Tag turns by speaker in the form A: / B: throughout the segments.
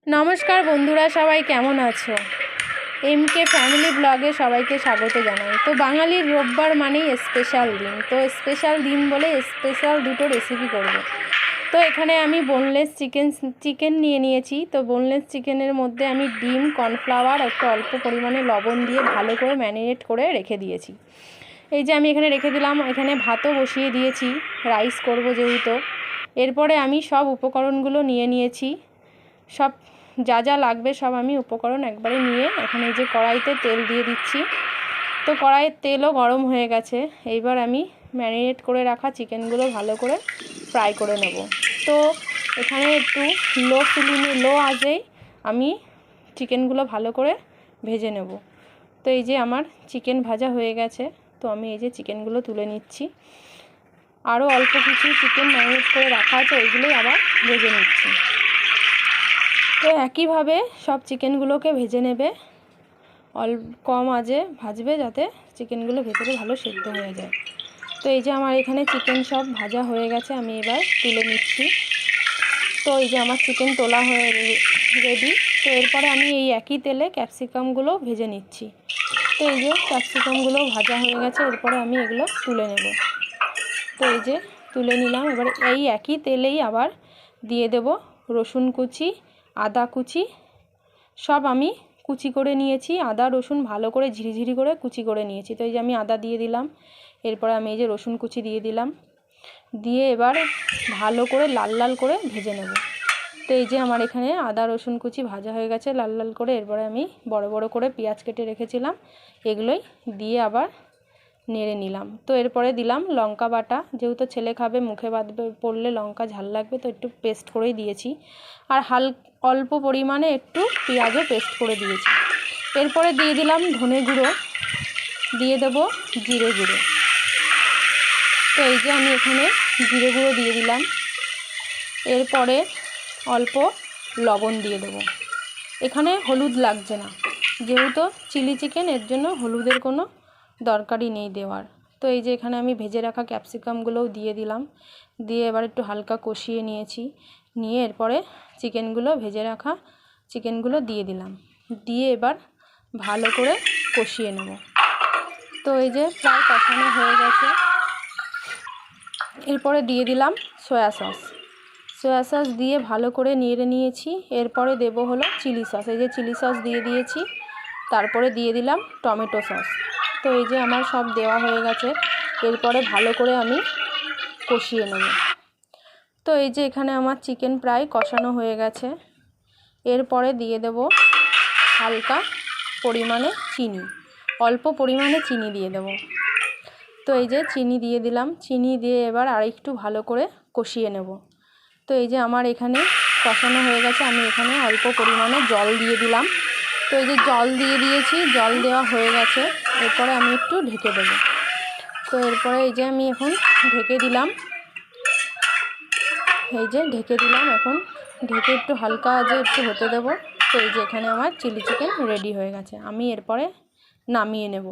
A: নমস্কার বন্ধুরা, সবাই কেমন আছো? এমকে ফ্যামিলি ব্লগে সবাইকে স্বাগত জানাই। তো বাঙালির রোববার মানেই স্পেশাল দিন, তো স্পেশাল দিন বলে স্পেশাল দুটো রেসিপি করব। তো এখানে আমি বোনলেস চিকেন নিয়ে নিয়েছি। তো বোনলেস চিকেনের মধ্যে আমি ডিম, কর্নফ্লাওয়ার, একটু অল্প পরিমাণে লবণ দিয়ে ভালো করে ম্যারিনেট করে রেখে দিয়েছি। এই যে আমি এখানে রেখে দিলাম। এখানে ভাতও বসিয়ে দিয়েছি, রাইস করব যেহেতু। এরপরে আমি সব উপকরণগুলো নিয়ে নিয়েছি। সব যা যা লাগবে সব আমি উপকরণ একবারে নিয়ে এখন এই যে কড়াইতে তেল দিয়ে দিচ্ছি। তো কড়াইয়ের তেলও গরম হয়ে গেছে। এইবার আমি ম্যারিনেট করে রাখা চিকেনগুলো ভালো করে ফ্রাই করে নেব। তো এখানে একটু লো আঁচেই আমি চিকেনগুলো ভালো করে ভেজে নেব। তো এই যে আমার চিকেন ভাজা হয়ে গেছে। তো আমি এই যে চিকেনগুলো তুলে নিচ্ছি। আরও অল্প কিছু চিকেন ম্যারিনেট করে রাখা আছে, ওইগুলোই আবার ভেজে নিচ্ছি। তো একইভাবে সব চিকেনগুলোকে ভেজে নেবে, কম আঁচে ভাজবে যাতে চিকেনগুলো ভেতরে ভালো সেদ্ধ হয়ে যায়। তো এই যে আমার এখানে চিকেন সব ভাজা হয়ে গেছে, আমি এবার তুলে নিচ্ছি। তো এই যে আমার চিকেন তোলা হয়ে রেডি। তো এরপরে আমি এই একই তেলে ক্যাপসিকামগুলো ভেজে নিচ্ছি। তো এই যে ক্যাপসিকামগুলো ভাজা হয়ে গেছে, এরপরে আমি এগুলো তুলে নেব। তো এই যে তুলে নিলাম। এবার এই একই তেলেই আবার দিয়ে দেব রসুন কুচি, আদা কুচি, সব আমি কুচি করে নিয়েছি। আদা রসুন ভালো করে ঝিরিঝিরি করে কুচি করে নিয়েছি। তো এই যে আমি আদা দিয়ে দিলাম, এরপরে আমি এই যে রসুন কুচি দিয়ে দিলাম, দিয়ে এবার ভালো করে লাল লাল করে ভেজে নেব। তো এই যে আমার এখানে আদা রসুন কুচি ভাজা হয়ে গেছে লাল লাল করে। এরপরে আমি বড় বড় করে পেঁয়াজ কেটে রেখেছিলাম, এগুলোই দিয়ে আবার নেড়ে নিলাম। তো এরপরে দিলাম লঙ্কা বাটা, যেহেতু ছেলে খাবে, মুখে বাঁধবে, পড়লে লঙ্কা ঝাল লাগবে, তো একটু পেস্ট করেই দিয়েছি। আর অল্প পরিমাণে একটু পেঁয়াজও পেস্ট করে দিয়েছি। এরপরে দিয়ে দিলাম ধনে গুঁড়ো, দিয়ে দেব জিরে গুঁড়ো। তো এই যে আমি এখানে জিরে গুঁড়ো দিয়ে দিলাম। এরপরে অল্প লবণ দিয়ে দেবো। এখানে হলুদ লাগছে না, যেহেতু চিলি চিকেন, এর জন্য হলুদের কোনো দরকারই নেই দেওয়ার। তো এই যে এখানে আমি ভেজে রাখা ক্যাপসিকামগুলোও দিয়ে দিলাম, দিয়ে এবার একটু হালকা কষিয়ে নিয়েছি। নিয়ে এরপরে ভেজে রাখা চিকেনগুলো দিয়ে দিলাম, দিয়ে এবার ভালো করে কষিয়ে নেব। তো এই যে প্রায় কষানো হয়ে গেছে। এরপরে দিয়ে দিলাম সয়া সস দিয়ে ভালো করে নেড়ে নিয়েছি। এরপরে দেব হলো চিলি সস। এই যে চিলি সস দিয়ে দিয়েছি, তারপরে দিয়ে দিলাম টমেটো সস। তো এই যে আমার সব দেওয়া হয়ে গেছে। এরপরে ভালো করে আমি কষিয়ে নেব। তো এই যে এখানে আমার চিকেন প্রায় কষানো হয়ে গেছে। এরপরে দিয়ে দেব হালকা পরিমাণে চিনি, অল্প পরিমাণে চিনি দিয়ে দেব। তো এই যে চিনি দিয়ে দিলাম, চিনি দিয়ে এবার আরেকটু ভালো করে কষিয়ে নেব। তো এই যে আমার এখানে কষানো হয়ে গেছে, আমি এখানে অল্প পরিমাণে জল দিয়ে দিলাম। তো এই যে জল দিয়ে দিয়েছি, জল দেওয়া হয়ে গেছে। এরপরে আমি একটু ঢেকে দেবো। তো এরপরে এই যে আমি এখন ঢেকে দিলাম। এই যে ঢেকে দিলাম, এখন ঢেকে একটু হালকা আঁচে একটু হতে দেব। তো এই যে এখানে আমার চিলি চিকেন রেডি হয়ে গেছে, আমি এরপরে নামিয়ে নেব।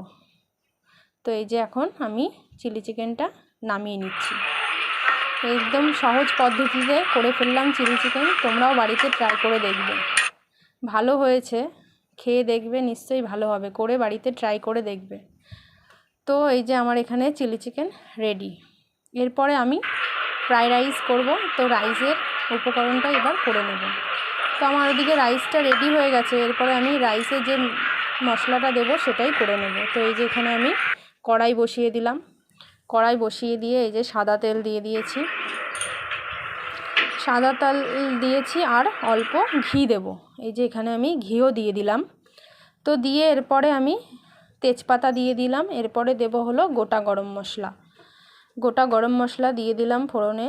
A: তো এই যে এখন আমি চিলি চিকেনটা নামিয়ে নিচ্ছি। একদম সহজ পদ্ধতিতে করে ফেললাম চিলি চিকেন। তোমরাও বাড়িতে ট্রাই করে দেখবে, ভালো হয়েছে, খেয়ে দেখবে, নিশ্চয়ই ভালো হবে, করে বাড়িতে ট্রাই করে দেখবে। তো এই যে আমার এখানে চিলি চিকেন রেডি। এরপরে আমি ফ্রাইড রাইস করব। তো রাইসের উপকরণটা এবার করে নেব। তো আমার ওদিকে রাইসটা রেডি হয়ে গেছে। এরপরে আমি রাইসে যে মশলাটা দেব সেটাই করে নেব। তো এই যে এখানে আমি কড়াই বসিয়ে দিলাম। কড়াই বসিয়ে দিয়ে এই যে সাদা তেল দিয়ে দিয়েছি, আর অল্প ঘি দেব। এই যে এখানে আমি ঘিও দিয়ে দিলাম। তো দিয়ে এরপরে আমি তেজপাতা দিয়ে দিলাম। এরপরে দেব হলো গোটা গরম মশলা দিয়ে দিলাম ফোড়নে।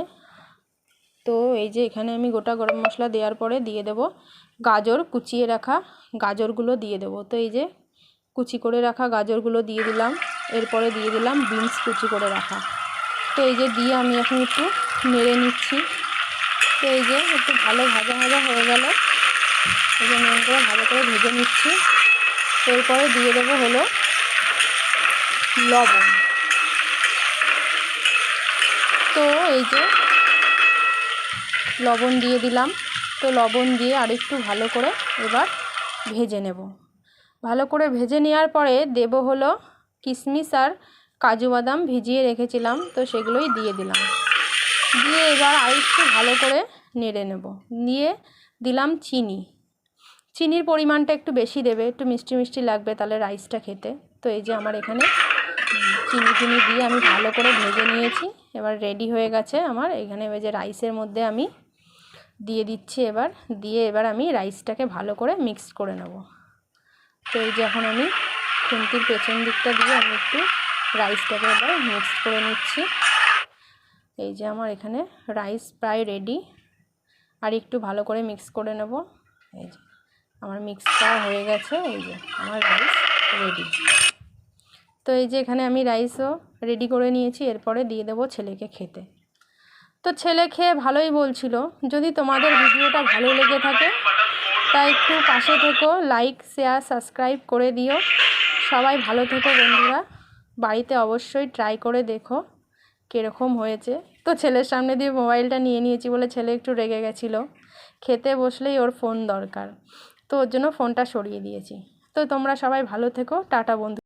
A: তো এই যে এখানে আমি গোটা গরম মশলা দেওয়ার পরে দিয়ে দেব কুচিয়ে রাখা গাজরগুলো দিয়ে দেব। তো এই যে কুচি করে রাখা গাজরগুলো দিয়ে দিলাম। এরপরে দিয়ে দিলাম বিনস কুচি করে রাখা। তো এই যে দিয়ে আমি এখন একটু নেড়ে নিচ্ছি। তো এই যে একটু ভালো ভাজা হয়ে গেল, এই যে নুন করে ভালো করে ভেজে নিচ্ছি। এরপরে দিয়ে দেবো হলো লবণ। তো এই যে লবণ দিয়ে দিলাম। তো লবণ দিয়ে আরেকটু ভালো করে এবার ভেজে নেব। ভালো করে ভেজে নেওয়ার পরে দেব হলো কিশমিশ আর কাজু বাদাম ভিজিয়ে রেখেছিলাম, তো সেগুলোই দিয়ে দিলাম। দিয়ে এবার আরেকটু ভালো করে নেড়ে নেব। দিয়ে দিলাম চিনির পরিমাণটা একটু বেশি দেবে, একটু মিষ্টি মিষ্টি লাগবে তাহলে রাইসটা খেতে। তো এই যে আমার এখানে চিনি দিয়ে আমি ভালো করে ভেজে নিয়েছি। এবার রেডি হয়ে গেছে আমার। এখানে ওই যে রাইসের মধ্যে আমি দিয়ে দিচ্ছি এবার আমি রাইসটাকে ভালো করে মিক্স করে নেব। তো এই যে এখন আমি খুন্তির পেছন দিকটা দিয়ে আমি একটু রাইসটাকে এবার মিক্স করে নিচ্ছি। এই যে আমার এখানে রাইস প্রায় রেডি, আর একটু ভালো করে মিক্স করে নেব। এই যে আমার মিক্স করা হয়ে গেছে, এই যে আমার রাইস রেডি। তো এই যে এখানে আমি রাইসও রেডি করে নিয়েছি। এরপরে দিয়ে দেবো ছেলেকে খেতে। তো ছেলে খেয়ে ভালোই বলছিল। যদি তোমাদের ভিডিওটা ভালো লেগে থাকে তাই একটু পাশে থেকো, লাইক শেয়ার সাবস্ক্রাইব করে দিও। সবাই ভালো থেকো বন্ধুরা। বাড়িতে অবশ্যই ট্রাই করে দেখো কীরকম হয়েছে। তো ছেলের সামনে দিয়ে মোবাইলটা নিয়ে নিয়েছি বলে ছেলে একটু রেগে গেছিলো। খেতে বসলেই ওর ফোন দরকার, তো ওর জন্য ফোনটা সরিয়ে দিয়েছি। তো তোমরা সবাই ভালো থেকো, টাটা বন্ধু।